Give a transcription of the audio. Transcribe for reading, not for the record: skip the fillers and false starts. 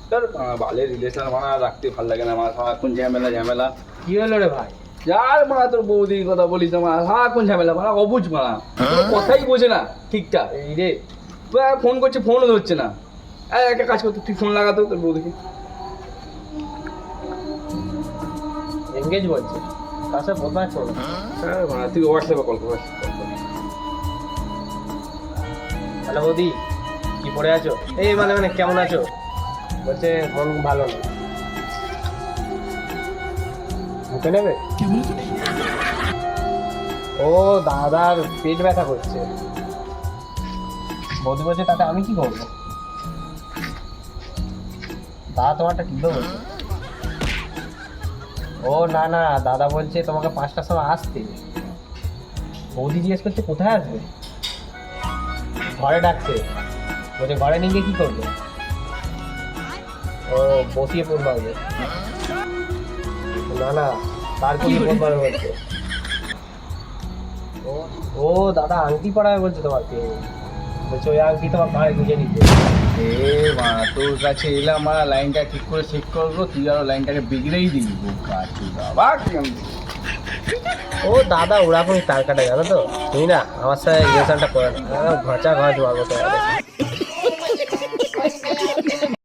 তোর বালের রিলেশন মানা রাখতে ভালো লাগে না আমার, সারাক্ষণ ঝামেলা ঝামেলা। কি হলো রে ভাই? যার মানা তোর বৌদির কথা বলিস না মানা, সারাক্ষণ ঝামেলা মানা, অবুঝ মানা, কোনো কথাই বোঝে না ঠিকঠাক। এই রে, ফোন করছে, ফোনও ধরছে না। একটা কাজ করতো, তুই ফোন লাগাতো তোর বৌদিকে। এঙ্গেজ বলছে, তার সাথে বদমাশ করো। হ্যাঁ মানা, তুই হোয়াটসঅ্যাপে কল কর। হ্যালো বৌদি, কি পড়ে আছো? এই মানে কেমন আছো? বলছে মন ভালো না। মুখে নেবে? ও দাদার পেট ব্যথা করছে। বৌদি বলছে তাতে আমি কি করবো? দাদা তোমারটা কি বলছে? ও না না, দাদা বলছে তোমাকে 5টার সময় আসতে। বৌদি জিজ্ঞেস করছে কোথায় আসবে, ঘরে ডাকছে। বলছে ঘরে নিয়ে গিয়ে কি করবে? ও বসিয়ে পড়বে হবে। না না, তার কি পড়বে বলছে। ও দাদা আংটি পড়াবে বলছে তোমাকে। বলছে ওই আংটি তোমার ঘরে গুঁজে নিতে। এ মা, তোর কাছে এলাম মারা, লাইনটা ঠিক করে চেক করবো, তুই আরো লাইনটাকে বিগড়েই দিবি। বাবা ও দাদা ওরকমই তার কাটা, জানো তো তুমি না আমার সাথে রিলেশনটা করে না, ঘচা ঘচ বাবু।